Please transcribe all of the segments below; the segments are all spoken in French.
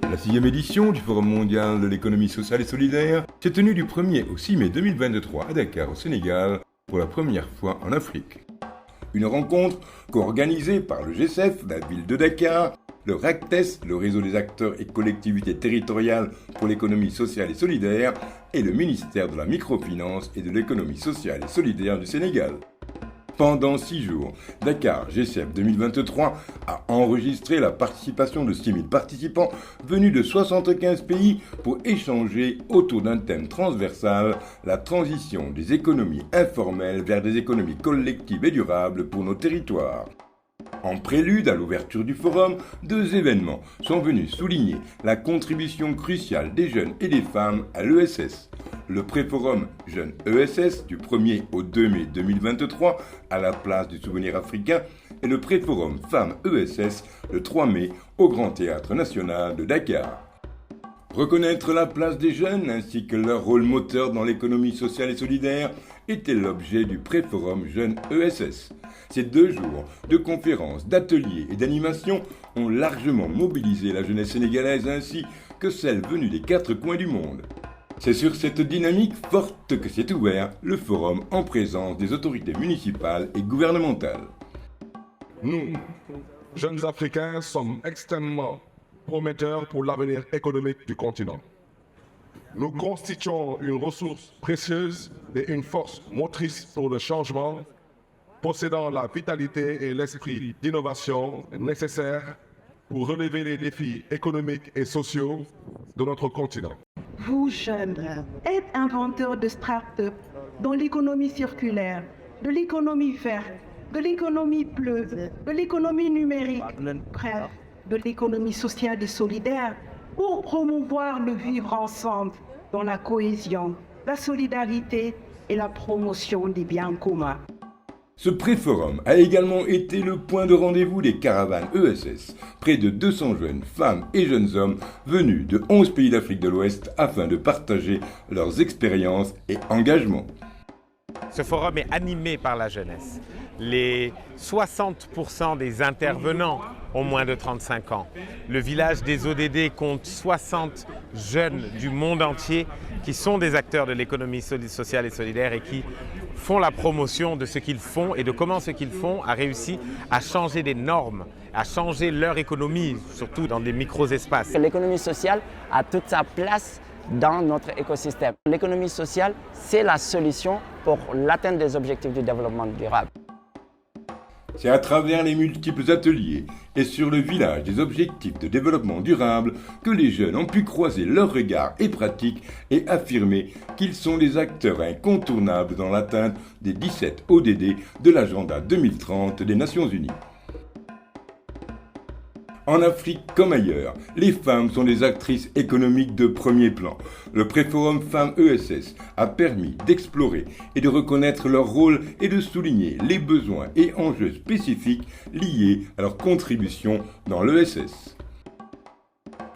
La 6e édition du Forum mondial de l'économie sociale et solidaire s'est tenue du 1er au 6 mai 2023 à Dakar, au Sénégal, pour la première fois en Afrique. Une rencontre co-organisée par le G7, la ville de Dakar, le RACTES, le réseau des acteurs et collectivités territoriales pour l'économie sociale et solidaire, et le ministère de la microfinance et de l'économie sociale et solidaire du Sénégal. Pendant 6 jours, Dakar G7 2023 a enregistré la participation de 6000 participants venus de 75 pays pour échanger autour d'un thème transversal, la transition des économies informelles vers des économies collectives et durables pour nos territoires. En prélude à l'ouverture du forum, 2 événements sont venus souligner la contribution cruciale des jeunes et des femmes à l'ESS. Le pré-forum Jeunes ESS du 1er au 2 mai 2023 à la place du Souvenir africain et le pré-forum Femmes ESS le 3 mai au Grand Théâtre National de Dakar. Reconnaître la place des jeunes ainsi que leur rôle moteur dans l'économie sociale et solidaire était l'objet du pré-forum Jeunes ESS. Ces 2 jours de conférences, d'ateliers et d'animations ont largement mobilisé la jeunesse sénégalaise ainsi que celle venue des 4 coins du monde. C'est sur cette dynamique forte que s'est ouvert le forum en présence des autorités municipales et gouvernementales. Nous, jeunes Africains, sommes extrêmement prometteurs pour l'avenir économique du continent. Nous constituons une ressource précieuse et une force motrice pour le changement, possédant la vitalité et l'esprit d'innovation nécessaires pour relever les défis économiques et sociaux de notre continent. Vous, jeunes, êtes inventeurs de start-up dans l'économie circulaire, de l'économie verte, de l'économie bleue, de l'économie numérique, bref, de l'économie sociale et solidaire pour promouvoir le vivre ensemble dans la cohésion, la solidarité et la promotion des biens communs. Ce pré-forum a également été le point de rendez-vous des caravanes ESS, près de 200 jeunes femmes et jeunes hommes venus de 11 pays d'Afrique de l'Ouest afin de partager leurs expériences et engagements. Ce forum est animé par la jeunesse. Les 60% des intervenants ont moins de 35 ans. Le village des ODD compte 60 jeunes du monde entier qui sont des acteurs de l'économie sociale et solidaire et qui font la promotion de ce qu'ils font et de comment ce qu'ils font a réussi à changer des normes, à changer leur économie, surtout dans des micro-espaces. L'économie sociale a toute sa place dans notre écosystème. L'économie sociale, c'est la solution pour l'atteinte des objectifs du développement durable. C'est à travers les multiples ateliers et sur le village des objectifs de développement durable que les jeunes ont pu croiser leurs regards et pratiques et affirmer qu'ils sont les acteurs incontournables dans l'atteinte des 17 ODD de l'agenda 2030 des Nations Unies. En Afrique comme ailleurs, les femmes sont des actrices économiques de premier plan. Le pré-forum Femmes ESS a permis d'explorer et de reconnaître leur rôle et de souligner les besoins et enjeux spécifiques liés à leur contribution dans l'ESS.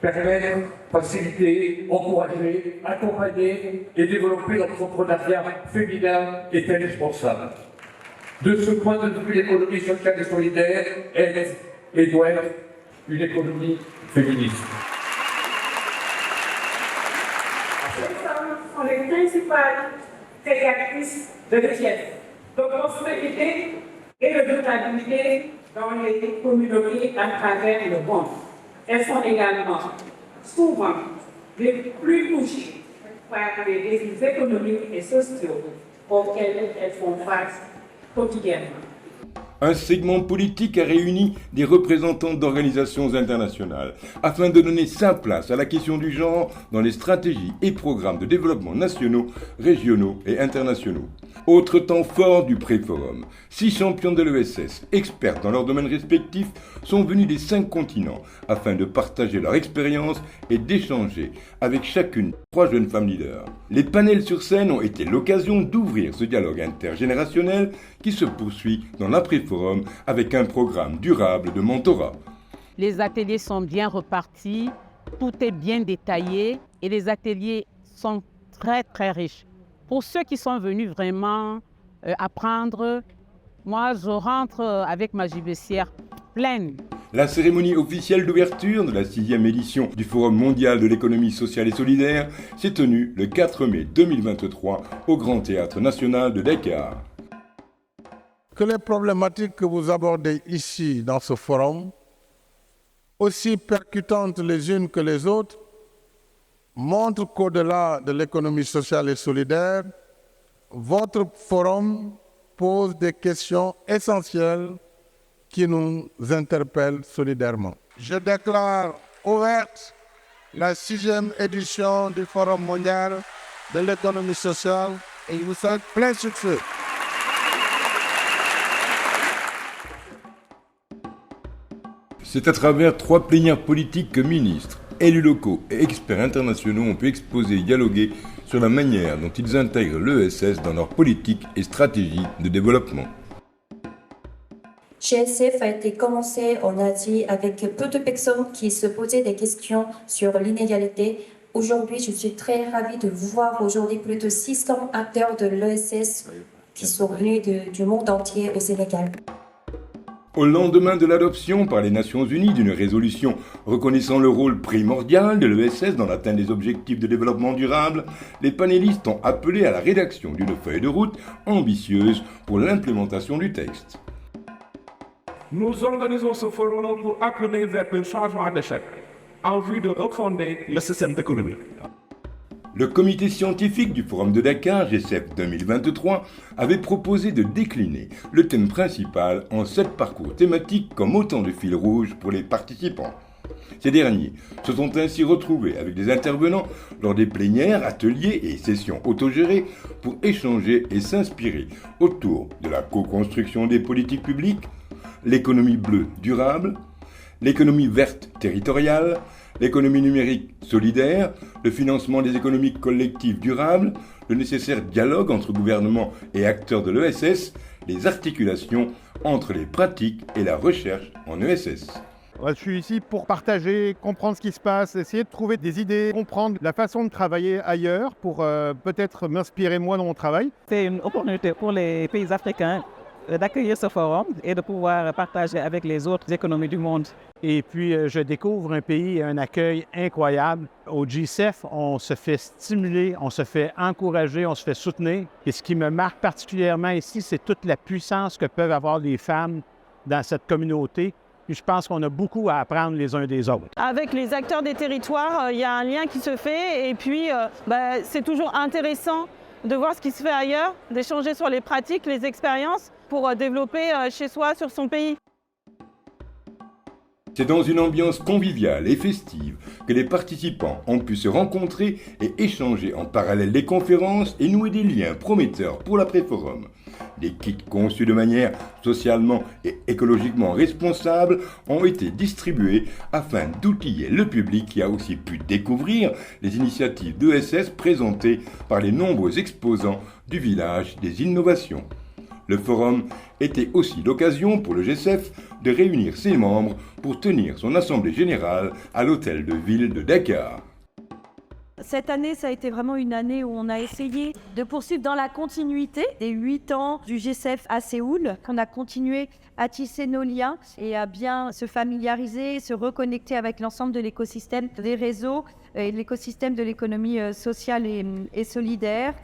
Permettre, faciliter, encourager, accompagner et développer l'entrepreneuriat féminin est indispensable. De ce point de vue, l'économie sociale et solidaire est et doit être une économie féministe. Les femmes sont les principales créatrices de richesse, de prospérité et de durabilité dans les communautés à travers le monde. Elles sont également souvent les plus touchées par les défis économiques et sociaux auxquels elles font face quotidiennement. Un segment politique a réuni des représentants d'organisations internationales afin de donner sa place à la question du genre dans les stratégies et programmes de développement nationaux, régionaux et internationaux. Autre temps fort du pré-forum, 6 champions de l'ESS, experts dans leurs domaines respectifs, sont venus des 5 continents afin de partager leur expérience et d'échanger avec chacune 3 jeunes femmes leaders. Les panels sur scène ont été l'occasion d'ouvrir ce dialogue intergénérationnel qui se poursuit dans l'après-forum avec un programme durable de mentorat. Les ateliers sont bien repartis, tout est bien détaillé et les ateliers sont très très riches. Pour ceux qui sont venus vraiment apprendre, moi je rentre avec ma gibecière pleine. La cérémonie officielle d'ouverture de la 6e édition du Forum mondial de l'économie sociale et solidaire s'est tenue le 4 mai 2023 au Grand Théâtre national de Dakar. Que les problématiques que vous abordez ici dans ce forum, aussi percutantes les unes que les autres, montrent qu'au-delà de l'économie sociale et solidaire, votre forum pose des questions essentielles qui nous interpellent solidairement. Je déclare ouverte la 6e édition du Forum mondial de l'économie sociale et vous souhaite plein succès. C'est à travers 3 plénières politiques que ministres, élus locaux et experts internationaux ont pu exposer et dialoguer sur la manière dont ils intègrent l'ESS dans leur politique et stratégie de développement. GSF a été commencé en Asie avec peu de personnes qui se posaient des questions sur l'inégalité. Aujourd'hui, je suis très ravie de voir aujourd'hui plus de 600 acteurs de l'ESS qui sont venus du monde entier au Sénégal. Au lendemain de l'adoption par les Nations Unies d'une résolution reconnaissant le rôle primordial de l'ESS dans l'atteinte des objectifs de développement durable, les panélistes ont appelé à la rédaction d'une feuille de route ambitieuse pour l'implémentation du texte. Nous organisons ce forum pour appeler vers le changement d'échelle en vue de refonder le système d'économie. Le comité scientifique du Forum de Dakar, GSF 2023, avait proposé de décliner le thème principal en 7 parcours thématiques comme autant de fils rouges pour les participants. Ces derniers se sont ainsi retrouvés avec des intervenants lors des plénières, ateliers et sessions autogérées pour échanger et s'inspirer autour de la co-construction des politiques publiques, l'économie bleue durable, l'économie verte territoriale, l'économie numérique solidaire, le financement des économies collectives durables, le nécessaire dialogue entre gouvernements et acteurs de l'ESS, les articulations entre les pratiques et la recherche en ESS. Je suis ici pour partager, comprendre ce qui se passe, essayer de trouver des idées, comprendre la façon de travailler ailleurs pour peut-être m'inspirer moi dans mon travail. C'est une opportunité pour les pays africains d'accueillir ce forum et de pouvoir partager avec les autres économies du monde. Et puis, je découvre un pays et un accueil incroyable. Au GSF, on se fait stimuler, on se fait encourager, on se fait soutenir. Et ce qui me marque particulièrement ici, c'est toute la puissance que peuvent avoir les femmes dans cette communauté. Puis je pense qu'on a beaucoup à apprendre les uns des autres. Avec les acteurs des territoires, il y a un lien qui se fait et puis c'est toujours intéressant de voir ce qui se fait ailleurs, d'échanger sur les pratiques, les expériences pour développer chez soi, sur son pays. C'est dans une ambiance conviviale et festive que les participants ont pu se rencontrer et échanger en parallèle des conférences et nouer des liens prometteurs pour l'après-forum. Des kits conçus de manière socialement et écologiquement responsable ont été distribués afin d'outiller le public qui a aussi pu découvrir les initiatives d'ESS présentées par les nombreux exposants du village des innovations. Le forum était aussi l'occasion pour le GSF de réunir ses membres pour tenir son assemblée générale à l'hôtel de ville de Dakar. Cette année, ça a été vraiment une année où on a essayé de poursuivre dans la continuité des 8 ans du GSF à Séoul. On a continué à tisser nos liens et à bien se familiariser, se reconnecter avec l'ensemble de l'écosystème des réseaux et l'écosystème de l'économie sociale et solidaire.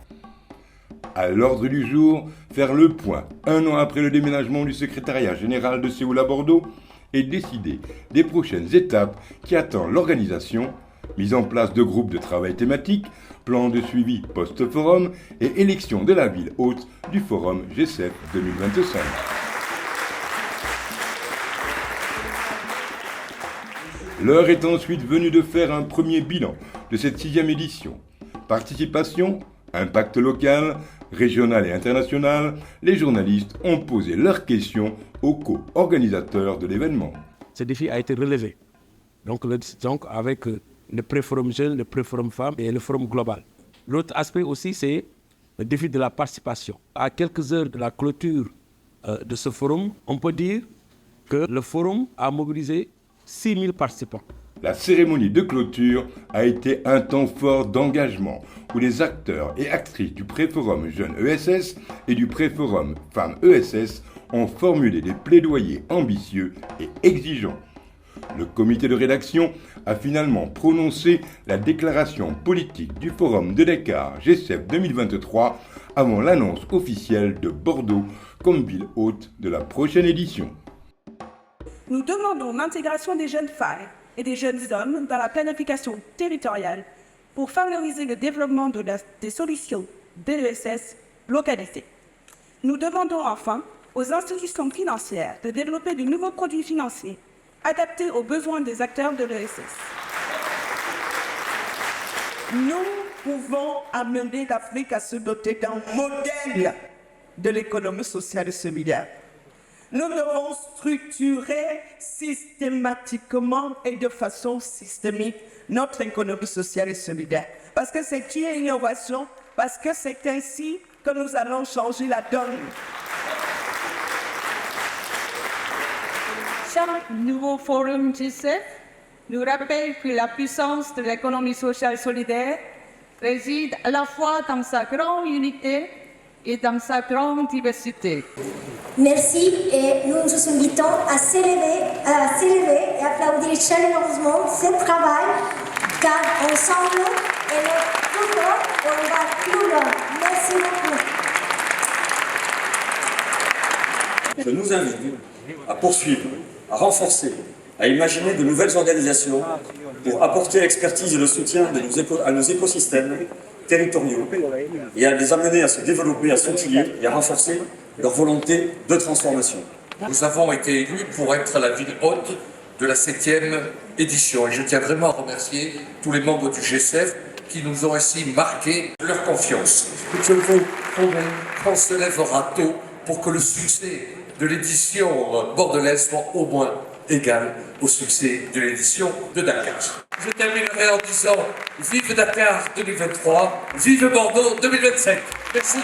À l'ordre du jour, faire le point, 1 an après le déménagement du secrétariat général de Séoul à Bordeaux, et décider des prochaines étapes qui attendent l'organisation, mise en place de groupes de travail thématiques, plan de suivi post-forum et élection de la ville hôte du forum GSF 2025. L'heure est ensuite venue de faire un premier bilan de cette 6e édition. Participation, impact local, régional et international, les journalistes ont posé leurs questions aux co-organisateurs de l'événement. Ce défi a été relevé. Donc avec le pré-forum jeune, le pré-forum femmes et le forum global. L'autre aspect aussi, c'est le défi de la participation. À quelques heures de la clôture de ce forum, on peut dire que le forum a mobilisé 6000 participants. La cérémonie de clôture a été un temps fort d'engagement où les acteurs et actrices du pré-forum Jeunes ESS et du pré-forum Femmes ESS ont formulé des plaidoyers ambitieux et exigeants. Le comité de rédaction a finalement prononcé la déclaration politique du Forum de Dakar G7 2023 avant l'annonce officielle de Bordeaux comme ville hôte de la prochaine édition. Nous demandons l'intégration des jeunes femmes et des jeunes hommes dans la planification territoriale pour favoriser le développement des solutions DESS localisées. Nous demandons enfin aux institutions financières de développer de nouveaux produits financiers adaptés aux besoins des acteurs de l'ESS. Nous pouvons amener l'Afrique à se doter d'un modèle de l'économie sociale et solidaire. Nous devons structurer systématiquement et de façon systémique notre économie sociale et solidaire. Parce que c'est une innovation, parce que c'est ainsi que nous allons changer la donne. Chaque nouveau forum G7 nous rappelle que la puissance de l'économie sociale et solidaire réside à la fois dans sa grande unité et dans sa grande diversité. Merci et nous nous invitons à s'élever et applaudir chaleureusement ce travail car ensemble et plus fort, on va plus loin. Merci beaucoup. Je nous invite à poursuivre, à renforcer, à imaginer de nouvelles organisations pour apporter l'expertise et le soutien à nos écosystèmes territoriaux et à les amener à se développer, à s'outiller et à renforcer leur volonté de transformation. Nous avons été élus pour être la ville hôte de la 7e édition et je tiens vraiment à remercier tous les membres du G7 qui nous ont ainsi marqué leur confiance. Je vous promets qu'on se lèvera tôt pour que le succès de l'édition bordelaise soit au moins égal au succès de l'édition de Dakar. Je terminerai en disant vive Dakar 2023, vive Bordeaux 2027. Merci.